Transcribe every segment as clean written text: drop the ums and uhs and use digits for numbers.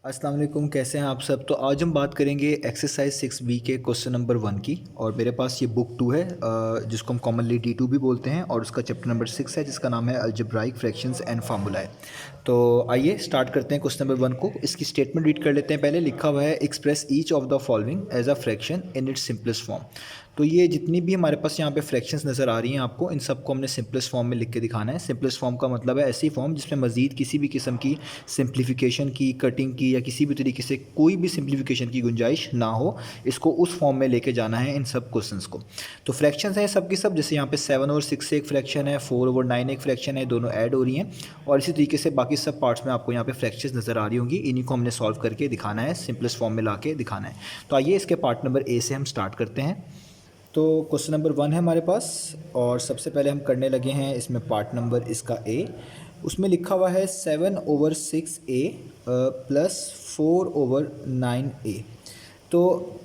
अस्सलाम वालेकुम, कैसे हैं आप सब। तो आज हम बात करेंगे एक्सरसाइज 6 बी के क्वेश्चन नंबर 1 की। और मेरे पास ये बुक 2 है जिसको हम कॉमनली D2 भी बोलते हैं, और उसका चैप्टर नंबर 6 है जिसका नाम है अलजेब्राइक फ्रैक्शंस एंड फार्मूलाए। तो आइए स्टार्ट करते हैं क्वेश्चन नंबर 1 को। इसकी स्टेटमेंट रीड कर लेते हैं। पहले लिखा हुआ है express each of the following as a fraction in its simplest form. तो ये जितनी भी हमारे पास यहाँ पे फ्रैक्शंस नज़र आ रही हैं आपको, इन सबको हमने सिंपलेस्ट फॉर्म में लिख के दिखाना है। सिंपलेस्ट फॉर्म का मतलब है ऐसी फॉर्म जिसमें मजीद किसी भी किस्म की सिंप्लीफिकेशन की, कटिंग की या किसी भी तरीके से कोई भी सिंप्लीफिकेशन की गुंजाइश ना हो। इसको उस फॉर्म में लेके जाना है इन सब क्वेश्चंस को। तो फ्रैक्शंस हैं सब की सब, जैसे यहाँ पे 7 और 6 से एक फ्रैक्शन है, 4 और 9 एक फ्रैक्शन है, दोनों ऐड हो रही हैं। और इसी तरीके से बाकी सब पार्ट्स में आपको यहाँ पे फ्रैक्शंस नज़र आ रही होंगी। इन्हीं को हमने सॉल्व करके दिखाना है, सिंपलेस्ट फॉर्म में ला के दिखाना है। तो आइए इसके पार्ट नंबर ए से हम स्टार्ट करते हैं। तो क्वेश्चन नंबर 1 है हमारे पास, और सबसे पहले हम करने लगे हैं इसमें पार्ट नंबर इसका ए। उसमें लिखा हुआ है 7/6a प्लस 4/9a। तो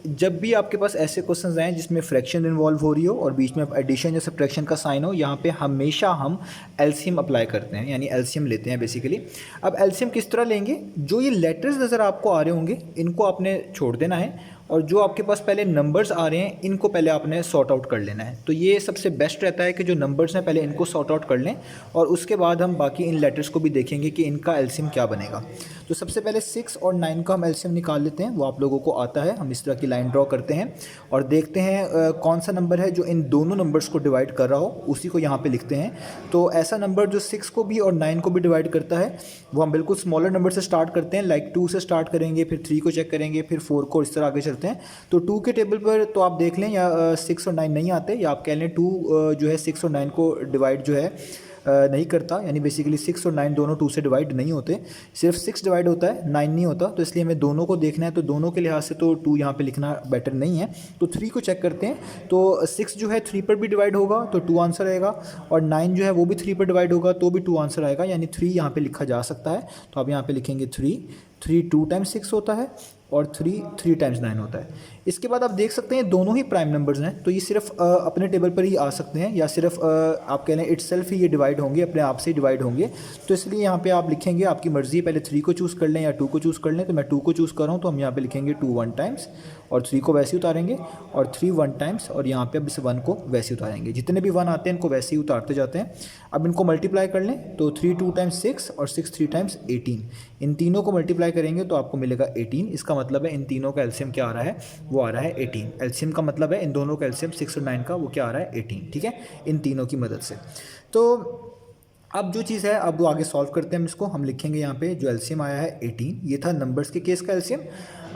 जब भी आपके पास ऐसे क्वेश्चंस आएँ जिसमें फ्रैक्शन इन्वॉल्व हो रही हो और बीच में एडिशन या सब्ट्रैक्शन का साइन हो, यहाँ पे हमेशा हम एलसीएम अप्लाई करते हैं, यानी एलसीएम लेते हैं बेसिकली। अब एलसीएम किस तरह लेंगे, जो ये लेटर्स नज़र आपको आ रहे होंगे इनको आपने छोड़ देना है, और जो आपके पास पहले नंबर्स आ रहे हैं इनको पहले आपने सॉर्ट आउट कर लेना है। तो ये सबसे बेस्ट रहता है कि जो नंबर्स हैं पहले इनको सॉर्ट आउट कर लें, और उसके बाद हम बाकी इन लेटर्स को भी देखेंगे कि इनका एलसीएम क्या बनेगा। तो सबसे पहले 6 और 9 का हम एलसीएम निकाल लेते हैं, वो आप लोगों को आता है। हम इस तरह की लाइन ड्रॉ करते हैं और देखते हैं कौन सा नंबर है जो इन दोनों नंबर्स को डिवाइड कर रहा हो, उसी को यहाँ पे लिखते हैं। तो ऐसा नंबर जो 6 को भी और 9 को भी डिवाइड करता है वो हम बिल्कुल स्मॉलर नंबर से स्टार्ट करते हैं, लाइक 2 से स्टार्ट करेंगे, फिर 3 को चेक करेंगे, फिर 4 को, इस तरह आगे चलते हैं। तो 2 के टेबल पर तो आप देख लें या 6 और 9 नहीं आते, या आप कह लें 2 जो है 6 और 9 को डिवाइड जो है नहीं करता, यानी बेसिकली 6 और 9 दोनों 2 से डिवाइड नहीं होते, सिर्फ 6 डिवाइड होता है, 9 नहीं होता। तो इसलिए हमें दोनों को देखना है, तो दोनों के लिहाज से तो 2 यहाँ पे लिखना बेटर नहीं है। तो 3 को चेक करते हैं। तो 6 जो है 3 पर भी डिवाइड होगा तो 2 आंसर आएगा, और 9 जो है वो भी 3 पर डिवाइड होगा तो भी 2 आंसर आएगा, यानी 3 यहाँ पे लिखा जा सकता है। तो आप यहाँ पे लिखेंगे 3। 3 2 टाइम्स 6 होता है, और 3 3 टाइम्स 9 होता है। इसके बाद आप देख सकते हैं दोनों ही प्राइम नंबर्स हैं, तो ये सिर्फ अपने टेबल पर ही आ सकते हैं, या सिर्फ आप कह लें इटसेल्फ ही ये डिवाइड होंगे, अपने आप से ही डिवाइड होंगे। तो इसलिए यहाँ पे आप लिखेंगे, आपकी मर्ज़ी है, पहले 3 को चूज़ कर लें या 2 को चूज़ कर लें। तो मैं 2 को चूज़ कर रहा हूँ, तो हम यहाँ पे लिखेंगे 2 1 टाइम्स, और 3 को वैसे ही उतारेंगे, और 3 1 टाइम्स, और यहाँ पे अब इस 1 को वैसे ही उतारेंगे। जितने भी 1 आते हैं इनको वैसे ही उतारते जाते हैं। अब इनको मल्टीप्लाई कर लें, तो 3 2 टाइम्स 6 और 6 3 टाइम्स 18। इन तीनों को मल्टीप्लाई करेंगे तो आपको मिलेगा 18। इसका मतलब है इन तीनों का एलसीएम क्या आ रहा है, वो आ रहा है 18। एलसीएम का मतलब है इन दोनों का एलसीएम 6 और 9 का वो क्या आ रहा है, 18। ठीक है, इन तीनों की मदद से। तो अब जो चीज़ है, अब वो आगे सॉल्व करते हैं हम इसको। हम लिखेंगे यहाँ पे जो एलसीएम आया है 18, ये था नंबर्स के केस का एलसीएम।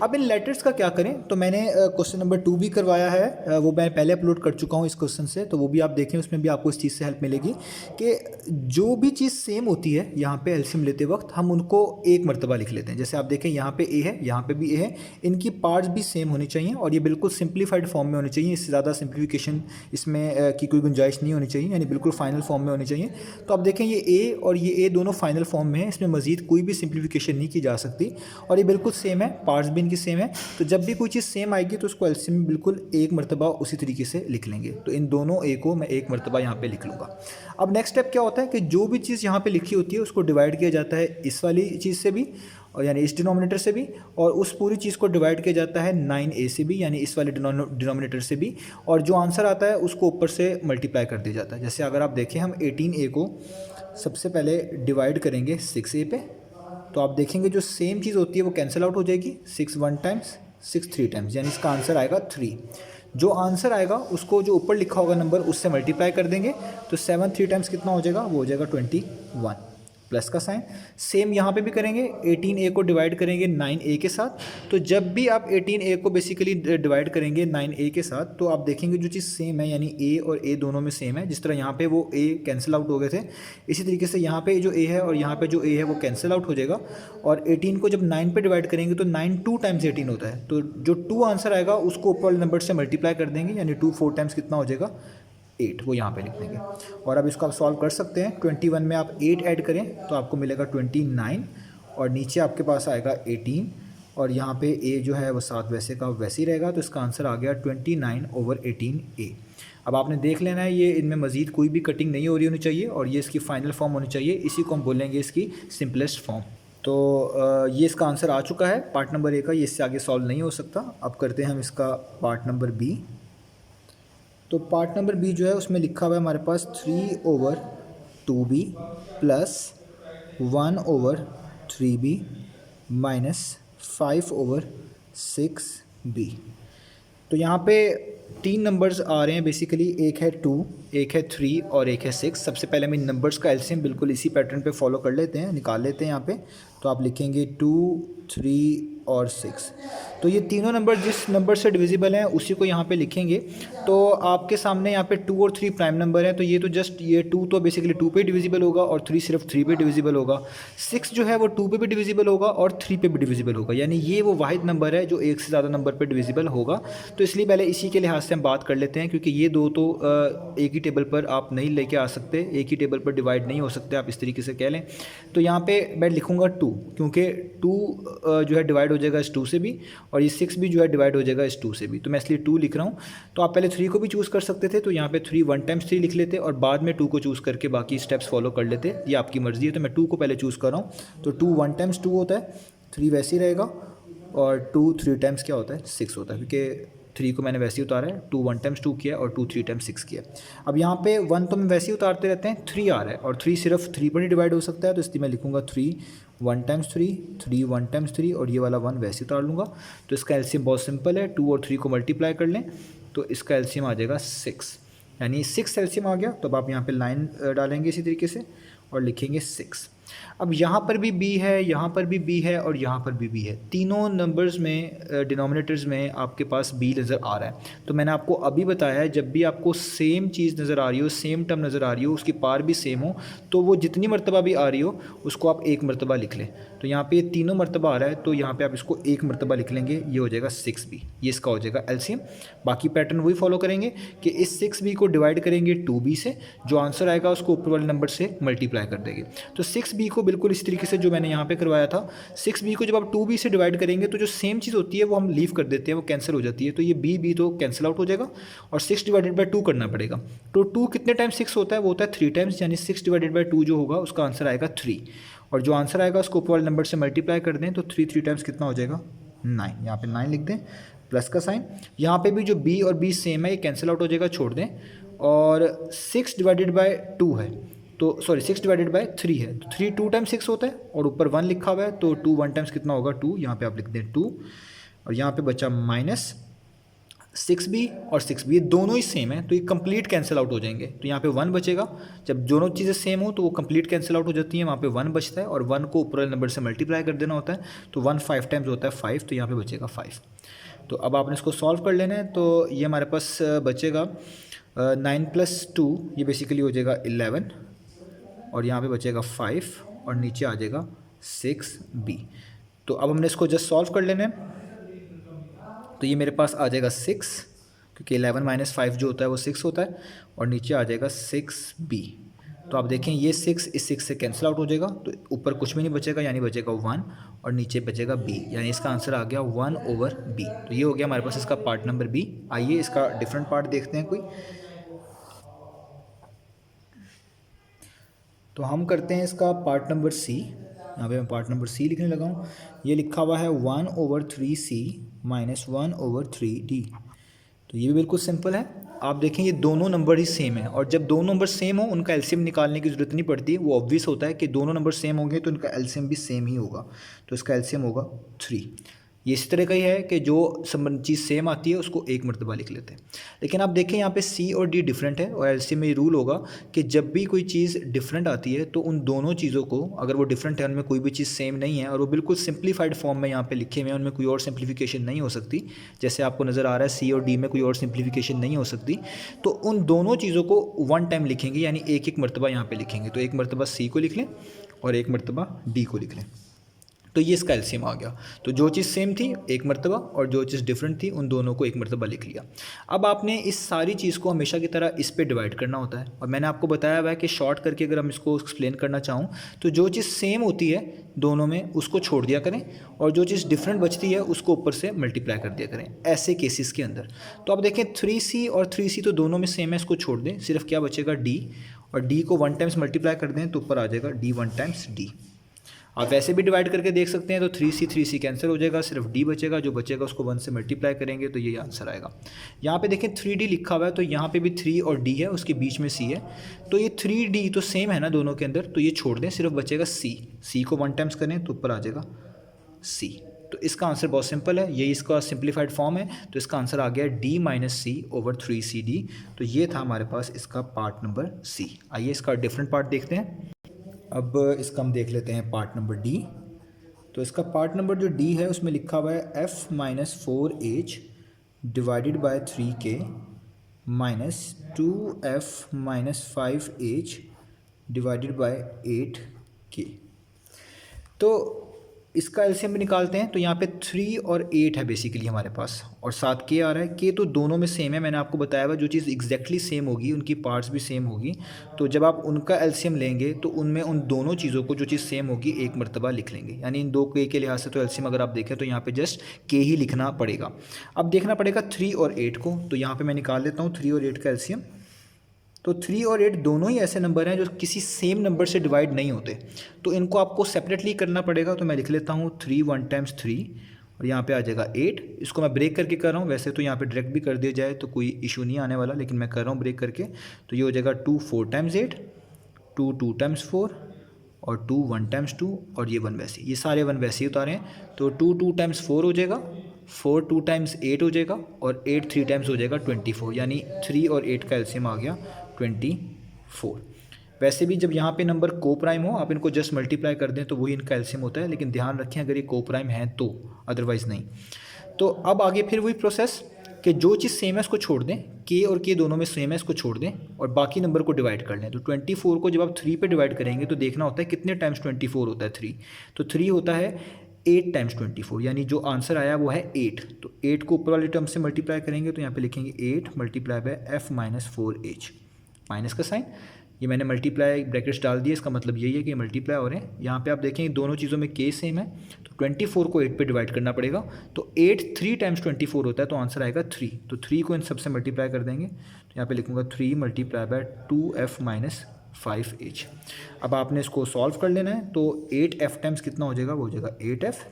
अब इन लेटर्स का क्या करें, तो मैंने क्वेश्चन नंबर 2 भी करवाया है, वो मैं पहले अपलोड कर चुका हूँ इस क्वेश्चन से, तो वो भी आप देखें, उसमें भी आपको इस चीज़ से हेल्प मिलेगी कि जो भी चीज़ सेम होती है यहाँ पे एलसीएम लेते वक्त हम उनको एक मरतबा लिख लेते हैं। जैसे आप देखें यहाँ पे ए है, यहाँ पे भी ए है, इनकी पार्ट्स भी सेम होनी चाहिए, और ये बिल्कुल सिंप्लीफाइड फॉर्म में होनी चाहिए। इससे ज़्यादा सिंप्लीफिकेशन इसमें की कोई गुंजाइश नहीं होनी चाहिए, यानी बिल्कुल फाइनल फॉर्म में होनी चाहिए। तो आप देखें ये ए और ये ए दोनों फाइनल फॉर्म में है, इसमें मजीद कोई भी सिंप्लीफिकेशन नहीं की जा सकती, और ये बिल्कुल सेम है, पार्ट्स भी इनकी सेम है। तो जब भी कोई चीज़ सेम आएगी तो उसको एलसीएम में बिल्कुल एक मरतबा उसी तरीके से लिख लेंगे। तो इन दोनों ए को मैं एक मरतबा यहाँ पे लिख लूँगा। अब नेक्स्ट स्टेप क्या होता है कि जो भी चीज़ यहाँ पे लिखी होती है उसको डिवाइड किया जाता है इस वाली चीज़ से भी, और यानी इस डिनोमिनेटर से भी, और उस पूरी चीज़ को डिवाइड किया जाता है 9a से भी, यानी इस वाले डिनोमिनेटर से भी, और जो आंसर आता है उसको ऊपर से मल्टीप्लाई कर दिया जाता है। जैसे अगर आप देखें, हम 18a को सबसे पहले डिवाइड करेंगे 6a पे, तो आप देखेंगे जो सेम चीज़ होती है वो कैंसिल आउट हो जाएगी। 6 1 टाइम्स, 6 3 टाइम्स, यानी इसका आंसर आएगा 3। जो आंसर आएगा उसको जो ऊपर लिखा होगा नंबर उससे मल्टीप्लाई कर देंगे, तो 7 3 टाइम्स कितना हो जाएगा, वो हो जाएगा 21, प्लस का साइन। सेम यहाँ पे भी करेंगे, 18a को डिवाइड करेंगे 9a के साथ। तो जब भी आप 18a को बेसिकली डिवाइड करेंगे 9a के साथ, तो आप देखेंगे जो चीज़ सेम है, यानी a और a दोनों में सेम है। जिस तरह यहाँ पे वो a कैंसिल आउट हो गए थे, इसी तरीके से यहाँ पे जो a है और यहाँ पे जो a है वो कैंसिल आउट हो जाएगा। और 18 को जब 9 पे डिवाइड करेंगे तो 9 2 टाइम्स 18 होता है, तो जो 2 आंसर आएगा उसको ऊपर वाले नंबर से मल्टीप्लाई कर देंगे, यानी 2 4 टाइम्स कितना हो जाएगा, 8, वो यहाँ पे लिख देंगे। और अब इसको आप सॉल्व कर सकते हैं। 21 में आप 8 ऐड करें तो आपको मिलेगा 29, और नीचे आपके पास आएगा 18, और यहाँ पे a जो है वो 7 वैसे का वैसे ही रहेगा। तो इसका आंसर आ गया 29/18a। अब आपने देख लेना है, ये इनमें मज़ीद कोई भी कटिंग नहीं हो रही होनी चाहिए, और ये इसकी फाइनल फॉर्म होनी चाहिए। इसी को हम बोलेंगे इसकी सिंपलेस्ट फॉर्म। तो ये इसका आंसर आ चुका है पार्ट नंबर ए का, ये इससे आगे सॉल्व नहीं हो सकता। अब करते हैं हम इसका पार्ट नंबर बी। तो पार्ट नंबर बी जो है उसमें लिखा हुआ है हमारे पास 3/2b plus 1/3b minus 5/6b। तो यहाँ पे तीन नंबर्स आ रहे हैं बेसिकली, एक है 2, एक है 3 और एक है 6। सबसे पहले हम इन नंबर्स का एलसीएम बिल्कुल इसी पैटर्न पे फॉलो कर लेते हैं, निकाल लेते हैं यहाँ पे। तो आप लिखेंगे 2, 3 और 6। तो ये तीनों नंबर जिस नंबर से डिविजिबल हैं उसी को यहाँ पे लिखेंगे। तो आपके सामने यहाँ पे 2 और 3 प्राइम नंबर है, तो ये तो जस्ट ये 2 तो बेसिकली 2 पे डिविजिबल होगा और 3 सिर्फ 3 पे डिविजिबल होगा। 6 जो है वो 2 पे भी डिविजिबल होगा और 3 पे भी डिविजिबल होगा, यानी ये वो वाहिद नंबर है जो एक से ज़्यादा नंबर पर डिविजिबल होगा। तो इसलिए पहले इसी के लिहाज से हम बात कर लेते हैं, क्योंकि ये दो तो एक ही टेबल पर आप नहीं लेके आ सकते, एक ही टेबल पर डिवाइड नहीं हो सकते, आप इस तरीके से कह लें। तो यहाँ पे मैं लिखूँगा 2, क्योंकि 2 जो है डिवाइड हो जाएगा इस 2 से भी, और ये 6 भी जो है डिवाइड हो जाएगा इस 2 से भी, तो मैं इसलिए 2 लिख रहा हूँ। तो आप पहले 3 को भी चूज़ कर सकते थे, तो यहाँ पे 3 1 टाइम्स 3 लिख लेते और बाद में 2 को चूज़ करके बाकी स्टेप्स फॉलो कर लेते, ये आपकी मर्ज़ी है। तो मैं 2 को पहले चूज़ कर रहा हूँ। तो 2 1 टाइम्स 2 होता है, 3 वैसे ही रहेगा, और 2 3 टाइम्स क्या होता है 6 होता है, क्योंकि 3 को मैंने वैसे ही उतारा है, 2 1 टाइम्स 2 किया और 2 3 टाइम्स 6 किया। अब यहाँ पे 1 तो हम वैसे ही उतारते रहते हैं, 3 आ रहा है और 3 सिर्फ 3 पर ही डिवाइड हो सकता है, तो इसलिए मैं लिखूँगा 3 1 टाइम्स 3, 3 1 टाइम्स 3 और ये वाला 1 वैसे ही उतार लूँगा। तो इसका एलसीएम बहुत सिंपल है, 2 और 3 को मल्टीप्लाई कर लें तो इसका एलसीएम आ जाएगा 6, यानी 6 एलसीएम आ गया। तो अब आप यहाँ पे लाइन डालेंगे इसी तरीके से और लिखेंगे 6। अब यहाँ पर भी b है, यहाँ पर भी b है और यहाँ पर भी b है, तीनों नंबर्स में डिनोमिनेटर्स में आपके पास b नज़र आ रहा है। तो मैंने आपको अभी बताया है, जब भी आपको सेम चीज़ नज़र आ रही हो, सेम टर्म नज़र आ रही हो, उसकी पार भी सेम हो, तो वो जितनी मरतबा भी आ रही हो उसको आप एक मरतबा लिख लें। तो यहाँ पे ये तीनों मरतबा आ रहा है, तो यहाँ पे आप इसको एक मरतबा लिख लेंगे, ये हो जाएगा 6b, ये इसका हो जाएगा एलसीएम। बाकी पैटर्न वही फॉलो करेंगे कि इस 6b को डिवाइड करेंगे 2b से, जो आंसर आएगा उसको ऊपर वाले नंबर से मल्टीप्लाई कर देंगे। तो 6b को बिल्कुल इस तरीके से जो मैंने यहाँ पे करवाया था, 6b को जब आप 2b से डिवाइड करेंगे तो जो सेम चीज़ होती है वो हम लीव कर देते हैं, वो कैंसिल हो जाती है। तो ये b तो कैंसिल आउट हो जाएगा और 6 डिवाइडेड बाई 2 करना पड़ेगा। तो 2 कितने टाइम 6 होता है, वो होता है 3 टाइम्स, यानी 6 डिवाइडेड बाई 2 जो होगा उसका आंसर आएगा 3, और जो आंसर आएगा उसको ऊपर वाले नंबर से मल्टीप्लाई कर दें तो 3 टाइम्स कितना हो जाएगा 9, यहाँ पे 9 लिख दें प्लस का साइन। यहाँ पे भी जो b और b सेम है, ये कैंसिल आउट हो जाएगा, छोड़ दें। और 6 डिवाइडेड बाई 2 है, तो सॉरी 6 डिवाइडेड बाई 3 है, तो 3 2 टाइम्स 6 होता है और ऊपर 1 लिखा हुआ है, तो 2 1 टाइम्स कितना होगा 2, यहाँ पे आप लिख दें 2, और यहाँ पे बचा माइनस 6b और 6b, ये दोनों ही सेम है तो ये कंप्लीट कैंसिल आउट हो जाएंगे। तो यहाँ पे 1 बचेगा, जब दोनों चीज़ें सेम हो तो वो कंप्लीट कैंसिल आउट हो जाती हैं, वहाँ पे 1 बचता है और 1 को ऊपर वाले नंबर से मल्टीप्लाई कर देना होता है। तो 1 5 टाइम्स होता है 5, तो यहाँ पे बचेगा 5। तो अब आपने इसको सॉल्व कर लेना है, तो ये हमारे पास बचेगा 9 + 2, ये बेसिकली हो जाएगा 11, और यहाँ पे बचेगा 5 और नीचे आ जाएगा 6b। तो अब हमने इसको जस्ट सॉल्व कर लेना है, तो ये मेरे पास आ जाएगा 6, क्योंकि 11 - 5 जो होता है वो 6 होता है, और नीचे आ जाएगा 6b। तो आप देखें ये 6 इस 6 से कैंसिल आउट हो जाएगा, तो ऊपर कुछ भी नहीं बचेगा, यानी बचेगा 1 और नीचे बचेगा b, यानी इसका आंसर आ गया 1/b। तो ये हो गया हमारे पास इसका पार्ट नंबर b। आइए इसका डिफरेंट पार्ट देखते हैं कोई। तो हम करते हैं इसका पार्ट नंबर सी। यहाँ पे मैं पार्ट नंबर सी लिखने लगा हूँ। ये लिखा हुआ है 1/3c - 1/3d। तो ये भी बिल्कुल सिंपल है। आप देखें ये दोनों नंबर ही सेम है, और जब दोनों नंबर सेम हो उनका एलसीएम निकालने की ज़रूरत नहीं पड़ती, वो ऑब्वियस होता है कि दोनों नंबर सेम होंगे तो इनका एलसीएम भी सेम ही होगा। तो इसका एलसीएम होगा 3। ये इस तरह का ही है कि जो संबंध चीज़ सेम आती है उसको एक मरतबा लिख लेते हैं। लेकिन आप देखें यहाँ पे सी और डी डिफरेंट है, और एलसीएम में ये रूल होगा कि जब भी कोई चीज़ डिफरेंट आती है तो उन दोनों चीज़ों को, अगर वो डिफरेंट है, उनमें कोई भी चीज़ सेम नहीं है और वो बिल्कुल सिंप्लीफाइड फॉर्म में यहाँ पे लिखे हुए हैं, उनमें कोई और सिंप्लीफिकेशन नहीं हो सकती, जैसे आपको नज़र आ रहा है सी और डी में कोई और सिंप्लीफिकेशन नहीं हो सकती, तो उन दोनों चीज़ों को 1 टाइम लिखेंगे, यानी एक एक मरतबा यहाँ पर लिखेंगे। तो एक मरतबा सी को लिख लें और एक मरतबा डी को लिख लें, तो ये इसका एलसीएम आ गया। तो जो चीज़ सेम थी एक मरतबा, और जो चीज़ डिफरेंट थी उन दोनों को एक मरतबा लिख लिया। अब आपने इस सारी चीज़ को हमेशा की तरह इस पे डिवाइड करना होता है, और मैंने आपको बताया हुआ है कि शॉर्ट करके अगर हम इसको एक्सप्लेन करना चाहूँ तो जो चीज़ सेम होती है दोनों में उसको छोड़ दिया करें, और जो चीज़ डिफरेंट बचती है उसको ऊपर से मल्टीप्लाई कर दिया करें, ऐसे केसेस के अंदर। तो आप देखें 3c और 3c तो दोनों में सेम है, इसको छोड़ दें, सिर्फ क्या बचेगा d, और d को 1 टाइम्स मल्टीप्लाई कर दें तो ऊपर आ जाएगा d 1 टाइम्स d। आप वैसे भी डिवाइड करके देख सकते हैं, तो 3c कैंसिल हो जाएगा, सिर्फ d बचेगा, जो बचेगा उसको 1 से मल्टीप्लाई करेंगे तो ये आंसर आएगा। यहाँ पे देखें 3d लिखा हुआ है, तो यहाँ पे भी 3 और d है, उसके बीच में c है, तो ये 3d तो सेम है ना दोनों के अंदर, तो ये छोड़ दें, सिर्फ बचेगा c को 1 टाइम्स करें तो ऊपर आ जाएगा c। तो इसका आंसर बहुत सिंपल है, यही इसका सिंप्लीफाइड फॉर्म है, तो इसका आंसर आ गया d माइनस सी ओवर 3cd। तो ये था हमारे पास इसका पार्ट नंबर c। आइए इसका डिफरेंट पार्ट देखते हैं। अब इसका हम देख लेते हैं पार्ट नंबर डी। तो इसका पार्ट नंबर जो डी है उसमें लिखा हुआ है f minus 4h divided by 3k minus 2f minus 5h divided by 8k। तो इसका एलसीएम भी निकालते हैं। तो यहाँ पे 3 और 8 है बेसिकली हमारे पास, और साथ के आ रहा है। के तो दोनों में सेम है, मैंने आपको बताया हुआ जो चीज़ एग्जैक्टली सेम होगी उनकी पार्ट्स भी सेम होगी। तो जब आप उनका एलसीएम लेंगे तो उनमें उन दोनों चीज़ों को जो चीज़ सेम होगी एक मरतबा लिख लेंगे, यानी इन दो के लिहाज से तो एलसीएम अगर आप देखें तो यहाँ पे जस्ट के ही लिखना पड़ेगा। अब देखना पड़ेगा 3 और 8 को, तो यहाँ पर मैं निकाल लेता हूँ 3 और 8 का एलसीएम। तो 3 और 8 दोनों ही ऐसे नंबर हैं जो किसी सेम नंबर से डिवाइड नहीं होते, तो इनको आपको सेपरेटली करना पड़ेगा। तो मैं लिख लेता हूँ 3 1 टाइम्स 3 और यहाँ पे आ जाएगा 8। इसको मैं ब्रेक करके कर रहा हूँ, वैसे तो यहाँ पे डायरेक्ट भी कर दिया जाए तो कोई इशू नहीं आने वाला, लेकिन मैं कर रहा हूँ ब्रेक करके। तो ये हो जाएगा 2 4 टाइम्स 8, 2 2 टाइम्स 4 और 2 1 टाइम्स 2, और ये 1 वैसे, ये सारे 1 वैसे ही उतारे हैं। तो 2 2 टाइम्स 4 हो जाएगा, 4 2 टाइम्स 8 हो जाएगा, और 8 3 टाइम्स हो जाएगा 24, यानी 3 और 8 का एलसीएम आ गया 24। वैसे भी जब यहाँ पे नंबर को प्राइम हो आप इनको जस्ट मल्टीप्लाई कर दें तो वही इनका एलसीएम होता है, लेकिन ध्यान रखें अगर ये को प्राइम है तो, अदरवाइज़ नहीं। तो अब आगे फिर वही प्रोसेस कि जो चीज़ सेम है उसको छोड़ दें, के और के दोनों में सेम है इसको छोड़ दें, और बाकी नंबर को डिवाइड कर लें। तो 24 को जब आप 3 पे डिवाइड करेंगे तो देखना होता है कितने टाइम्स 24 होता है 3, तो 3 होता है 8 टाइम्स 24, यानी जो आंसर आया वो है 8। तो 8 को ऊपर वाले टर्म से मल्टीप्लाई करेंगे तो यहाँ पे लिखेंगे 8 multiply by f minus 4h, minus का साइन, ये मैंने मल्टीप्लाई ब्रैकेट्स डाल दिए, इसका मतलब यही है कि मल्टीप्लाई हो रहे हैं। यहाँ पे आप देखेंगे दोनों चीज़ों में के सेम है, तो 24 को 8 पे डिवाइड करना पड़ेगा। तो 8 3 टाइम्स 24 होता है, तो आंसर आएगा 3। तो 3 को इन सबसे मल्टीप्लाई कर देंगे, तो यहाँ पे लिखूँगा 3 multiply by 2f minus 5h। अब आपने इसको सॉल्व कर लेना है। तो 8f टाइम्स कितना हो जाएगा, वो हो जाएगा 8f।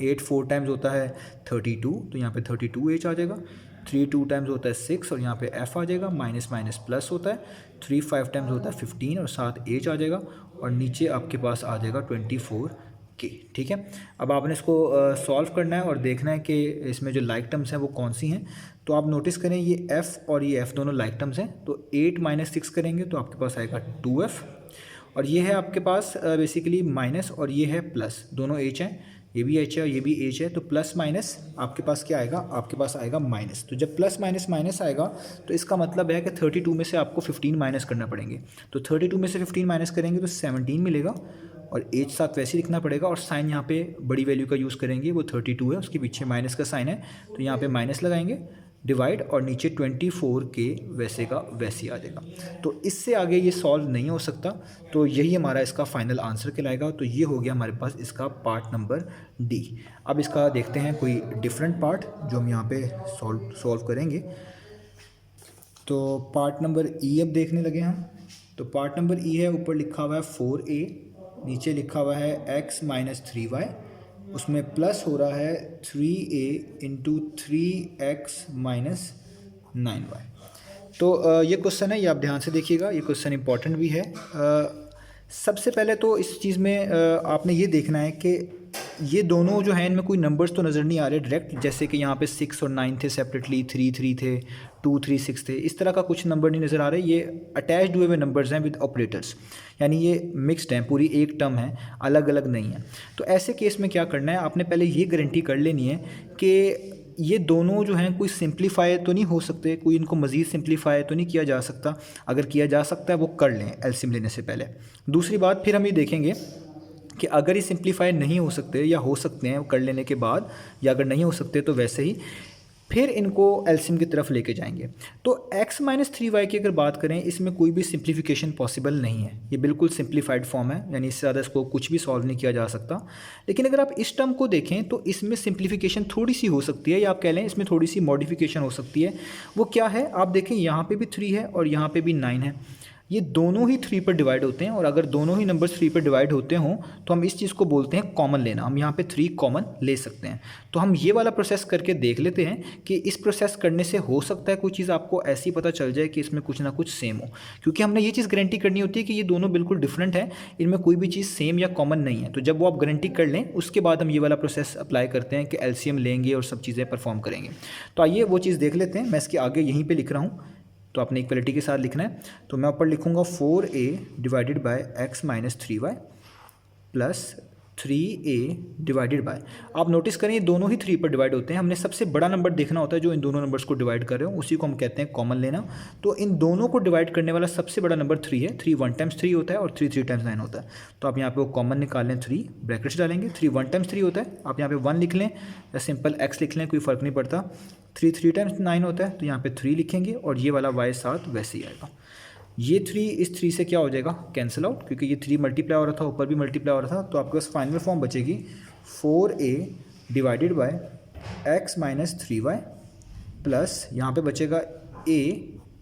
8 4 टाइम्स होता है 32, तो यहाँ पे 32h आ जाएगा। 3 2 टाइम्स होता है 6, और यहाँ पे f आ जाएगा, माइनस माइनस प्लस होता है। 3 5 टाइम्स होता है 15, और साथ h आ जाएगा, और नीचे आपके पास आ जाएगा 24k। ठीक है, अब आपने इसको सॉल्व करना है और देखना है कि इसमें जो लाइक टर्म्स हैं वो कौन सी हैं। तो आप नोटिस करें ये f और ये f दोनों लाइक टर्म्स हैं। तो 8 माइनस 6 करेंगे तो आपके पास आएगा 2f, और ये है आपके पास बेसिकली माइनस, और ये है प्लस, दोनों h हैं, ये भी h है और ये भी h है। तो प्लस माइनस आपके पास क्या आएगा, आपके पास आएगा माइनस। तो जब प्लस माइनस माइनस आएगा तो इसका मतलब है कि 32 में से आपको 15 माइनस करना पड़ेंगे। तो 32 में से 15 माइनस करेंगे तो 17 मिलेगा, और h साथ वैसे ही लिखना पड़ेगा, और साइन यहाँ पे बड़ी वैल्यू का यूज़ करेंगे, वो 32 है, उसके पीछे माइनस का साइन है, तो यहाँ पे माइनस लगाएंगे, डिवाइड, और नीचे 24 के वैसे का वैसे आ जाएगा। तो इससे आगे ये सॉल्व नहीं हो सकता, तो यही हमारा इसका फाइनल आंसर कहलाएगा। तो ये हो गया हमारे पास इसका पार्ट नंबर डी। अब इसका देखते हैं कोई डिफरेंट पार्ट जो हम यहाँ पे सॉल्व करेंगे। तो पार्ट नंबर ई अब देखने लगे हम। तो पार्ट नंबर ई है, ऊपर लिखा हुआ है 4a, नीचे लिखा हुआ है x माइनस 3y, उसमें प्लस हो रहा है 3a into 3x minus 9y। तो ये क्वेश्चन है, ये आप ध्यान से देखिएगा, ये क्वेश्चन इंपॉर्टेंट भी है। सबसे पहले तो इस चीज़ में आपने ये देखना है कि ये दोनों जो हैं इनमें कोई नंबर्स तो नज़र नहीं आ रहे डायरेक्ट, जैसे कि यहाँ पे 6 और 9 थे सेपरेटली, 3 3 थे, 2 3 6 थे, इस तरह का कुछ नंबर नहीं नज़र आ रहे। ये अटैच्ड हुए हुए नंबर्स हैं विद ऑपरेटर्स, यानी ये मिक्स्ड हैं, पूरी एक टर्म है, अलग अलग नहीं है। तो ऐसे केस में क्या करना है, आपने पहले ये गारंटी कर लेनी है कि ये दोनों जो हैं कोई सिंप्लीफाई तो नहीं हो सकते, कोई इनको मज़ीद सिंप्लीफाई तो नहीं किया जा सकता। अगर किया जा सकता है वो कर लें एलसीएम लेने से पहले। दूसरी बात फिर हम ये देखेंगे कि अगर ये सिंप्लीफाई नहीं हो सकते या हो सकते हैं कर लेने के बाद, या अगर नहीं हो सकते तो वैसे ही फिर इनको एलसीएम की तरफ लेके जाएंगे। तो x माइनस 3y की अगर बात करें, इसमें कोई भी सिंप्लीफिकेशन पॉसिबल नहीं है, ये बिल्कुल सिंप्लीफाइड फॉर्म है, यानी इससे ज़्यादा इसको कुछ भी सॉल्व नहीं किया जा सकता। लेकिन अगर आप इस टर्म को देखें तो इसमें सिंप्लीफिकेशन थोड़ी सी हो सकती है, या आप कह लें इसमें थोड़ी सी मॉडिफिकेशन हो सकती है। वो क्या है, आप देखें यहाँ पर भी 3 है और यहाँ पर भी 9 है, ये दोनों ही 3 पर डिवाइड होते हैं, और अगर दोनों ही नंबर्स 3 पर डिवाइड होते हों तो हम इस चीज़ को बोलते हैं कॉमन लेना। हम यहाँ पे 3 कॉमन ले सकते हैं। तो हम ये वाला प्रोसेस करके देख लेते हैं कि इस प्रोसेस करने से हो सकता है कोई चीज़ आपको ऐसी पता चल जाए कि इसमें कुछ ना कुछ सेम हो, क्योंकि हमने ये चीज़ गारंटी करनी होती है कि ये दोनों बिल्कुल डिफरेंट है, इनमें कोई भी चीज़ सेम या कॉमन नहीं है। तो जब वो आप गारंटी कर लें उसके बाद हम ये वाला प्रोसेस अप्लाई करते हैं कि एलसीएम लेंगे और सब चीज़ें परफॉर्म करेंगे। तो आइए वो चीज़ देख लेते हैं। मैं इसके आगे यहीं पर लिख रहा हूँ, तो आपने इक्वलिटी के साथ लिखना है। तो मैं ऊपर लिखूंगा 4a divided by x minus 3y plus 3a divided by, आप नोटिस करें ये दोनों ही 3 पर डिवाइड होते हैं। हमने सबसे बड़ा नंबर देखना होता है जो इन दोनों नंबर्स को डिवाइड कर रहे हो, उसी को हम कहते हैं कॉमन लेना। तो इन दोनों को डिवाइड करने वाला सबसे बड़ा नंबर 3 है। 3 1 टाइम्स 3 होता है और 3 3 टाइम्स 9 होता है। तो आप यहाँ पे वो कॉमन निकाल लें, 3 ब्रैकेट्स डालेंगे, 3 1 टाइम्स 3 होता है, आप यहाँ पे 1 लिख लें या सिंपल x लिख लें, कोई फ़र्क नहीं पड़ता। 3 3 टाइम्स 9 होता है, तो यहाँ पे 3 लिखेंगे और ये वाला y साथ वैसे ही आएगा। ये 3 इस 3 से क्या हो जाएगा, कैंसिल आउट, क्योंकि ये 3 मल्टीप्लाई हो रहा था, ऊपर भी मल्टीप्लाई हो रहा था। तो आपके पास फाइनल फॉर्म बचेगी 4a divided by x minus 3y plus यहाँ पे बचेगा a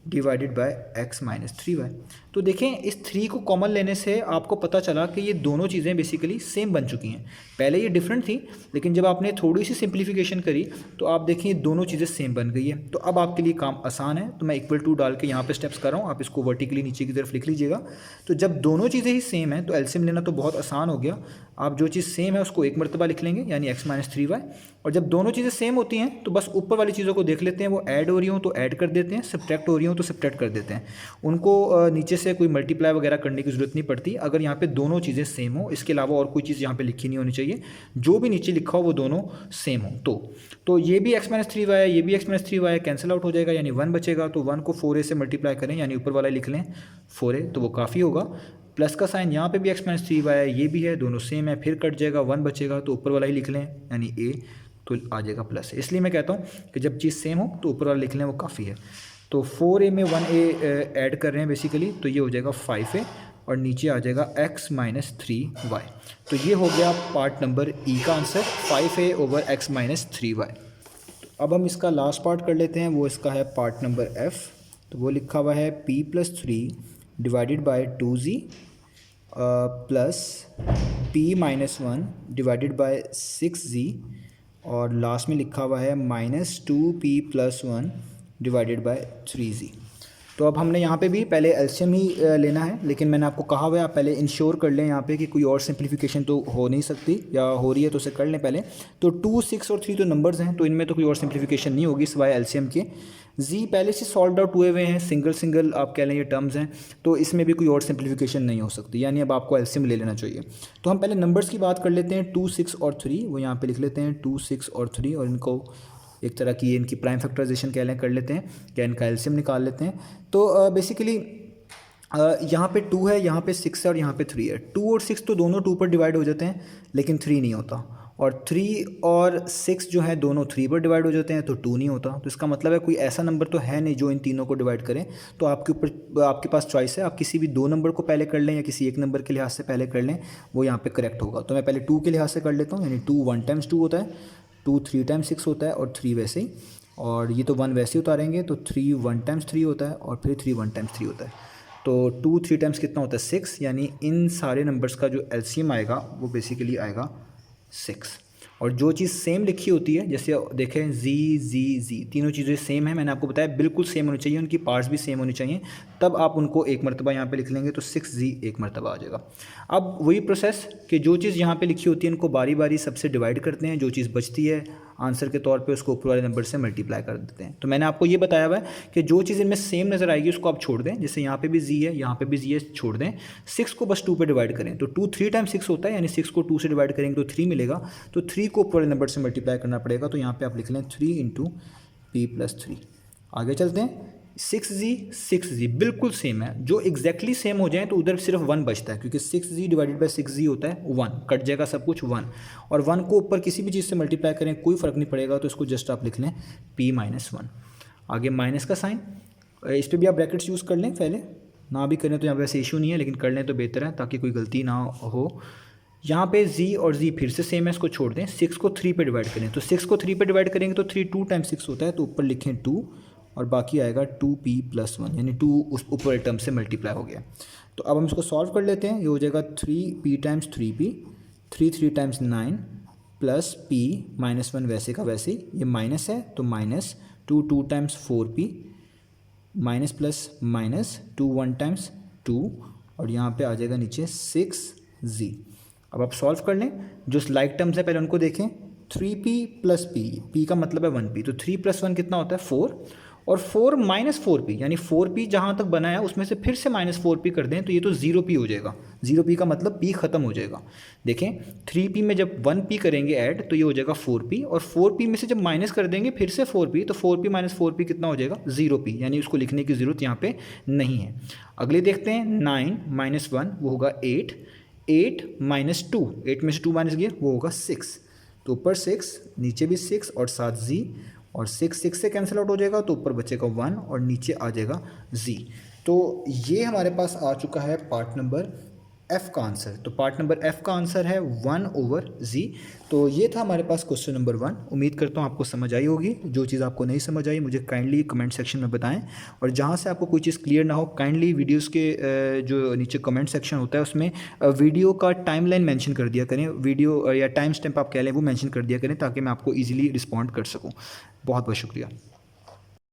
divided by x minus 3y। तो देखें इस 3 को कॉमन लेने से आपको पता चला कि ये दोनों चीज़ें बेसिकली सेम बन चुकी हैं। पहले ये डिफरेंट थी, लेकिन जब आपने थोड़ी सी सिंप्लीफिकेशन करी तो आप देखें ये दोनों चीज़ें सेम बन गई है। तो अब आपके लिए काम आसान है। तो मैं इक्वल टू डाल के यहाँ पे स्टेप्स कर रहा हूँ, आप इसको वर्टिकली नीचे की तरफ लिख लीजिएगा। तो जब दोनों चीज़ें ही सेम है तो एलसीएम लेना तो बहुत आसान हो गया। आप जो चीज़ सेम है उसको एक मरतबा लिख लेंगे, यानी x माइनस 3y। और जब दोनों चीज़ें सेम होती हैं तो बस ऊपर वाली चीज़ों को देख लेते हैं, वो ऐड हो रही हों तो ऐड कर देते हैं, सब्ट्रैक्ट हो रही हों तो सब्ट्रैक्ट कर देते हैं। उनको नीचे से कोई मल्टीप्लाई वगैरह करने की ज़रूरत नहीं पड़ती अगर यहाँ पे दोनों चीज़ें सेम हो। इसके अलावा और कोई चीज़ यहाँ पे लिखी नहीं होनी चाहिए, जो भी नीचे लिखा हो वो दोनों सेम हो। तो ये भी x माइनस 3y है, ये भी x माइनस 3y है, कैंसिल आउट हो जाएगा, यानी 1 बचेगा। तो 1 को 4a से मल्टीप्लाई करें, यानी ऊपर वाला लिख लें 4a, तो वो काफ़ी होगा। प्लस का साइन यहाँ पे भी x माइनस 3y है, ये भी है, दोनों सेम है, फिर कट जाएगा, 1 बचेगा, तो ऊपर वाला ही लिख लें, यानी a, तो आ जाएगा प्लस। इसलिए मैं कहता हूँ कि जब चीज़ सेम हो तो ऊपर वाला लिख लें, वो काफ़ी है। तो 4a में 1a ऐड कर रहे हैं बेसिकली, तो ये हो जाएगा 5a और नीचे आ जाएगा x माइनस 3y। तो ये हो गया पार्ट नंबर ई का answer, 5a over x minus 3y। अब हम इसका लास्ट पार्ट कर लेते हैं, वो इसका है पार्ट नंबर f। तो वो लिखा हुआ है p plus 3 divided by 2z plus p minus 1 divided by 6z, और लास्ट में लिखा हुआ है minus 2p plus 1 divided by 3z। तो अब हमने यहाँ पे भी पहले एलसीएम ही लेना है, लेकिन मैंने आपको कहा हुआ है आप पहले इंश्योर कर लें यहाँ पे कि कोई और सिंप्लीफिकेशन तो हो नहीं सकती, या हो रही है तो उसे कर लें पहले। तो 2, 6 और 3 तो नंबर्स हैं, तो इनमें तो कोई और सिंप्लीफिकेशन नहीं होगी सिवाय एलसीएम के। जी पहले से सॉल्व आउट हुए हुए हैं, सिंगल सिंगल आप कह लें ये टर्म्स हैं, तो इसमें भी कोई और सिंप्लीफिकेशन नहीं हो सकती, यानी अब आपको एलसीएम ले लेना चाहिए। तो हम पहले नंबर्स की बात कर लेते हैं, 2, 6 और 3, वो यहाँ पे लिख लेते हैं 2, 6 और 3, और इनको एक तरह की इनकी प्राइम फैक्टराइजेशन कह लें कर लेते हैं, क्या इनका एलसीएम निकाल लेते हैं। तो बेसिकली यहाँ पे 2 है, यहाँ पे 6 है और यहाँ पे 3 है। 2 और 6 तो दोनों 2 पर डिवाइड हो जाते हैं, लेकिन 3 नहीं होता। और 3 और 6 जो है दोनों 3 पर डिवाइड हो जाते हैं, तो 2 नहीं होता। तो इसका मतलब है कोई ऐसा नंबर तो है नहीं जो इन तीनों को डिवाइड करें। तो आपके ऊपर आपके पास चॉइस है, आप किसी भी 2 नंबर को पहले कर लें या किसी एक नंबर के लिहाज से पहले कर लें, वो यहाँ पे करेक्ट होगा। तो मैं पहले 2 के लिहाज से कर लेता हूँ, यानी 2 1 टाइम्स 2 होता है, 2 3 टाइम्स 6 होता है और 3 वैसे ही, और ये तो 1 वैसे ही उतारेंगे, तो 3 1 टाइम्स 3 होता है और फिर 3 1 टाइम्स 3 होता है। तो 2 3 टाइम्स कितना होता है 6, यानी इन सारे नंबर्स का जो एलसीएम आएगा वो बेसिकली आएगा 6। और जो चीज़ सेम लिखी होती है, जैसे देखें जी तीनों चीज़ें सेम है, मैंने आपको बताया बिल्कुल सेम होनी चाहिए, उनकी पार्ट्स भी सेम होनी चाहिए, तब आप उनको एक मरतबा यहाँ पे लिख लेंगे तो 6z एक मरतबा आ जाएगा। अब वही प्रोसेस कि जो चीज़ यहाँ पे लिखी होती है इनको बारी बारी सबसे डिवाइड करते हैं, जो चीज़ बचती है आंसर के तौर पे उसको ऊपर वाले नंबर से मल्टीप्लाई कर देते हैं। तो मैंने आपको ये बताया हुआ है कि जो चीज़ इनमें सेम नज़र आएगी उसको आप छोड़ दें, जैसे यहाँ पे भी जी है, यहाँ पे भी जी है, छोड़ दें। 6 को बस 2 पे डिवाइड करें, तो 2 3 टाइम्स 6 होता है, यानी 6 को 2 से डिवाइड करेंगे तो 3 मिलेगा, तो 3 को ऊपर वाले नंबर से मल्टीप्लाई करना पड़ेगा। तो यहाँ पर आप लिख लें 3 इंटू p प्लस 3। आगे चलते हैं, 6z बिल्कुल सेम है, जो एग्जैक्टली सेम हो जाए तो उधर सिर्फ 1 बचता है, क्योंकि 6z डिवाइडेड बाई 6z होता है 1, कट जाएगा सब कुछ 1, और 1 को ऊपर किसी भी चीज़ से मल्टीप्लाई करें कोई फ़र्क नहीं पड़ेगा, तो इसको जस्ट आप लिख लें p माइनस 1। आगे माइनस का साइन, इस पर भी आप ब्रैकेट्स यूज़ कर लें, पहले ना भी करें तो यहाँ पर वैसे इशू नहीं है, लेकिन कर लें तो बेहतर है ताकि कोई गलती ना हो। यहाँ पे z और z फिर से सेम है, इसको छोड़ दें। 6 को 3 पे डिवाइड करें, तो 6 को 3 पे डिवाइड करेंगे तो 3 2 टाइम्स 6 होता है, तो ऊपर लिखें 2 और बाकी आएगा 2p+1, यानी 2 उस ऊपर वाले टर्म से मल्टीप्लाई हो गया। तो अब हम इसको सॉल्व कर लेते हैं। ये हो जाएगा 3p times 3p, 3 times 9 plus p -1 वैसे का वैसे ही, ये माइनस है तो minus 2 times 4p minus plus minus 2 1 times 2, और यहाँ पे आ जाएगा नीचे 6z। अब आप सॉल्व कर लें, जो लाइक टर्म्स है पहले उनको देखें। 3p प्लस p का मतलब है 1p, तो 3 + 1 कितना होता है 4, और 4 - 4p यानी 4p जहाँ तक बना है उसमें से फिर से -4p कर दें तो ये तो 0p हो जाएगा। 0p का मतलब p ख़त्म हो जाएगा। देखें 3p में जब 1p करेंगे ऐड तो ये हो जाएगा 4p, और 4p में से जब माइनस कर देंगे फिर से 4p, तो 4p - 4p कितना हो जाएगा 0p, यानी उसको लिखने की ज़रूरत यहाँ पे नहीं है। अगले देखते हैं 9 - 1 वो होगा 8, 8 - 2, 8 में से 2 माइनस किया वो होगा 6, तो ऊपर 6 नीचे भी 6 और साथ z, और 6 से कैंसिल आउट हो जाएगा तो ऊपर बचेगा 1 और नीचे आ जाएगा z। तो ये हमारे पास आ चुका है पार्ट नंबर F का आंसर। तो पार्ट नंबर F का आंसर है 1/z। तो ये था हमारे पास क्वेश्चन नंबर 1। उम्मीद करता हूँ आपको समझ आई होगी। जो चीज़ आपको नहीं समझ आई मुझे काइंडली कमेंट सेक्शन में बताएं, और जहाँ से आपको कोई चीज़ क्लियर ना हो काइंडली वीडियोस के जो नीचे कमेंट सेक्शन होता है उसमें वीडियो का टाइमलाइन मेंशन कर दिया करें, वीडियो या टाइम स्टैम्प आप कह लें वो मेंशन कर दिया करें, ताकि मैं आपको ईजिली रिस्पॉन्ड कर सकूँ। बहुत बहुत शुक्रिया।